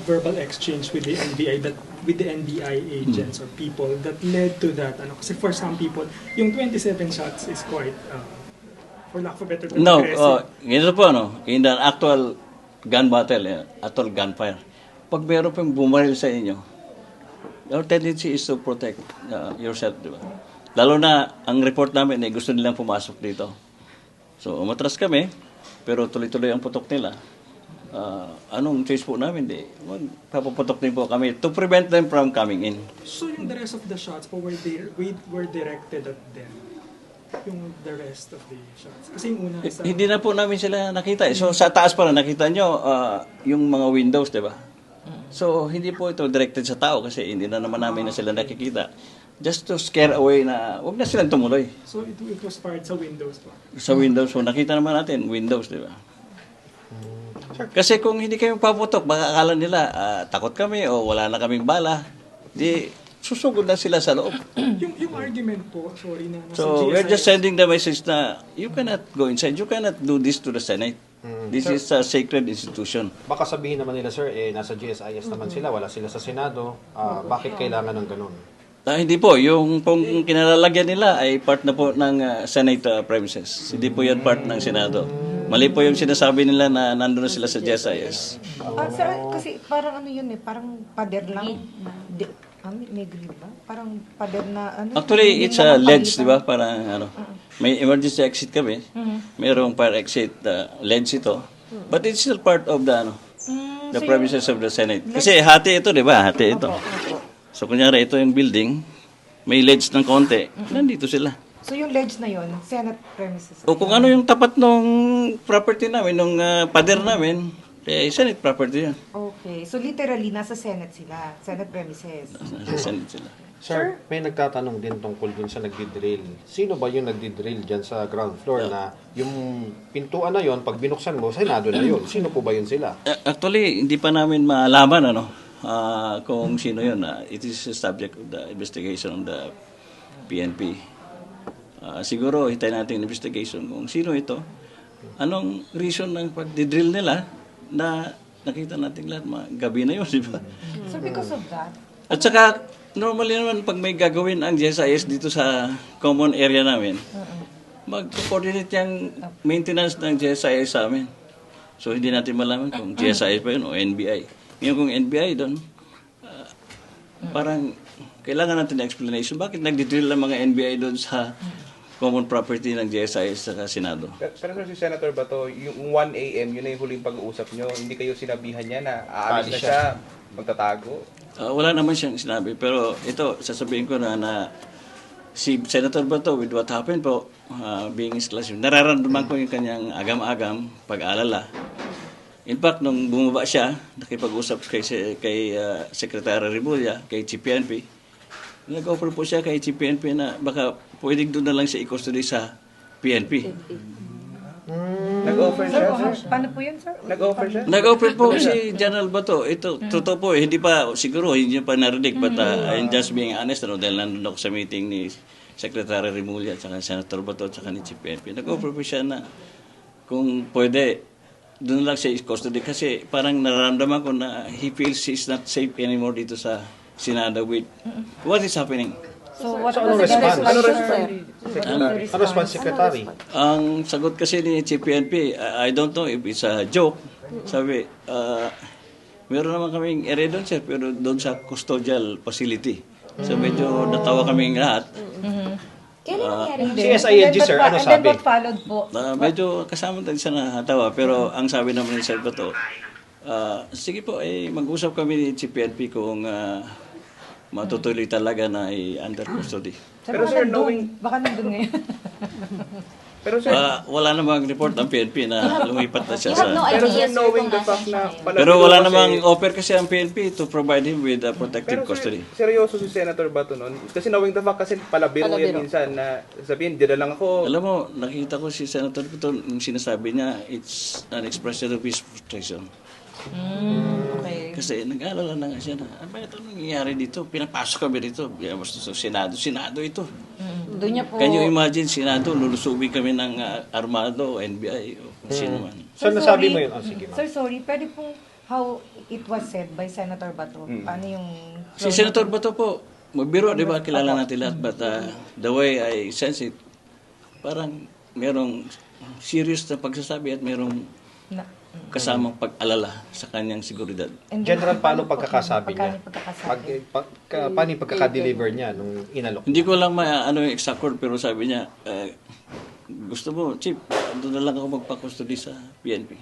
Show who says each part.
Speaker 1: verbal exchange with the NBI agents or people that led to that? Kasi for some people, yung 27 shots is quite, for lack of a better term,
Speaker 2: No,
Speaker 1: aggressive.
Speaker 2: ganito po, in the actual gun battle, actual gunfire, pag meron pong bumaril sa inyo, your tendency is to protect yourself, di ba? Lalo na, ang report namin ay gusto nilang pumasok dito. So, umatras kami, pero tuloy-tuloy ang putok nila. Anong choice po namin? Papaputok din po kami to prevent them from coming in.
Speaker 1: So yung the rest of the shots po were directed at them? Yung the rest of the shots? Kasi yung una sa...
Speaker 2: Hindi na po namin sila nakita. So, sa taas pa na nakita nyo yung mga windows, di ba? So, hindi po ito directed sa tao kasi hindi na naman namin na sila nakikita. Just to scare away na huwag na silang tumuloy.
Speaker 1: So, it was fired sa windows po?
Speaker 2: Sa windows. So, nakita naman natin, windows, di ba? Kasi kung hindi kami paputok, baka akala nila takot kami o wala na kaming bala. Di, susugod na sila sa loob.
Speaker 1: yung argument po, sorry na.
Speaker 2: So, we're just sending the message na you cannot go inside. You cannot do this to the Senate. This is a sacred institution.
Speaker 3: Baka sabihin naman nila, sir, nasa GSIS naman sila, wala sila sa Senado. Bakit kailangan ng ganun?
Speaker 2: Hindi po. Yung pong kinalalagyan nila ay part na po ng Senate premises. Hindi po yan part ng Senado. Mali po yung sinasabi nila na nandun na sila sa GSIS.
Speaker 4: Sir, kasi parang ano yun parang pader lang. May grid ba? Parang pader na ano.
Speaker 2: Actually, it's a ledge, di ba? Parang may emergency exit kami. Mayroong fire exit ledge ito. But it's still part of the the premises of the Senate. Kasi hati ito, di ba? Hati ito. So, kunyari, ito yung building. May ledge ng konti. Nandito sila.
Speaker 4: So yung ledge na yon, Senate premises.
Speaker 2: O kung ano yung tapat nung property namin, nung pader namin, Senate property yan.
Speaker 4: Okay. So literally, nasa Senate sila. Senate premises.
Speaker 2: Nasa Senate sila.
Speaker 3: Sir, may nagtatanong din tungkol dun sa nagdi-drill. Sino ba yung nagdi-drill dyan sa ground floor na yung pintuan na yon pag binuksan mo, Senado na yun? Sino po ba yun sila?
Speaker 2: Actually, hindi pa namin malaman kung sino yun. It is a subject of the investigation of the PNP. Siguro, hintayin natin investigation kung sino ito. Anong reason ng pag-drill nila na nakita natin lahat, gabi na yun, di ba?
Speaker 4: So because of that?
Speaker 2: At saka, normally naman, pag may gagawin ang GSIS dito sa common area namin, mag-coordinate yung maintenance ng GSIS sa amin. So, hindi natin malaman kung GSIS pa yun o NBI. Ngayon kung NBI doon, parang kailangan natin ng explanation. Bakit nagdi-drill ang mga NBI doon sa common property ng GSIS sa Senado?
Speaker 5: Pero si Senator Bato, yung 1 a.m., yun na yung huling pag-uusap nyo. Hindi kayo sinabihan niya na aalis na siya, magtatago?
Speaker 2: Wala naman siyang sinabi. Pero ito, sasabihin ko na si Senator Bato, with what happened po, being his classmate, nararamdaman ko yung kanyang agam-agam, pag-alala. In fact, nung bumaba siya, nakipag-usap kay Secretary Rebulla, kay CPNP, nag-offer po siya kay CPNP na baka pwedeng doon na lang siya i-custody sa PNP.
Speaker 5: Nag-offer siya, sir?
Speaker 4: Paano po yun, sir?
Speaker 5: Nag-offer siya?
Speaker 2: Nag-offer po si General Bato. Ito, totoo po, hindi pa, siguro, hindi niya pa narinig. But I'm just being honest, dahil nandun ako sa meeting ni Secretary Remulla at saka Senator Bato at saka ni CPNP. Nag-offer po siya na kung pwede, doon lang siya i-custody kasi parang nararamdaman ko na he feels he's not safe anymore dito sa Senado with what is happening.
Speaker 4: So what
Speaker 3: anong
Speaker 4: was the
Speaker 3: response?
Speaker 4: response?
Speaker 3: Response, Secretary?
Speaker 2: Ang sagot kasi ni CPNP, I don't know if it's a joke. Sabi, meron naman kaming area doon, sir, pero doon sa custodial facility. So medyo natawa kaming lahat.
Speaker 6: Kailan nangyari yun?
Speaker 3: CSILG, sir, ano
Speaker 4: And then
Speaker 3: sabi?
Speaker 4: what followed po?
Speaker 2: Medyo kasama tayo sa natawa, pero ang sabi naman ni Sir Bato, sige po, mag-usap kami ni CPNP kung matutuloy talaga na under custody.
Speaker 5: Pero sir, knowing...
Speaker 4: Baka nandun ngayon.
Speaker 5: Pero sir,
Speaker 2: Wala namang report ang PNP na lumipat na siya
Speaker 6: You have no
Speaker 2: sa...
Speaker 5: pero
Speaker 6: idea,
Speaker 5: sir,
Speaker 6: sir,
Speaker 5: knowing
Speaker 6: kung
Speaker 5: the fact
Speaker 6: nasaan
Speaker 5: na...
Speaker 6: siya
Speaker 5: palabiro
Speaker 2: Pero wala
Speaker 5: kasi-
Speaker 2: namang offer kasi ang PNP to provide him with protective
Speaker 5: Pero
Speaker 2: custody.
Speaker 5: seryoso si Senator Bato nun. Kasi knowing the fact kasi palabiro yan minsan na sabihin, dila lang ako.
Speaker 2: Alam mo, nakita ko si Senator Bato, yung sinasabi niya, it's an expression of his frustration.
Speaker 4: Okay.
Speaker 2: Kasi nag-aalala na nga siya na, bakit anong nangyayari dito? Pinapasok kami dito. Basta sa Senado ito.
Speaker 4: Doon niya po.
Speaker 2: Can you imagine, Senado, lulusubin kami ng armado, NBI, o kung sino man.
Speaker 3: So, nasabi mo yun? Oh, sige, ma'am.
Speaker 4: Sir, sorry. Pwede pong it was said by Senator Bato. Paano yung...
Speaker 2: Si Senator Bato po, magbiro, di ba? Kilala natin lahat. But the way I sense it, parang merong serious na pagsasabi at merong
Speaker 4: Na,
Speaker 2: kasamang pag-alala sa kanyang seguridad.
Speaker 4: and then,
Speaker 3: General, paano pagkakasabi niya?
Speaker 4: Pagkakasabi?
Speaker 3: Paano yung pagkaka-deliver niya nung inalok?
Speaker 2: Hindi ko lang ano yung exact word, pero sabi niya, gusto mo, Chief, doon na lang ako magpa-custody sa PNP.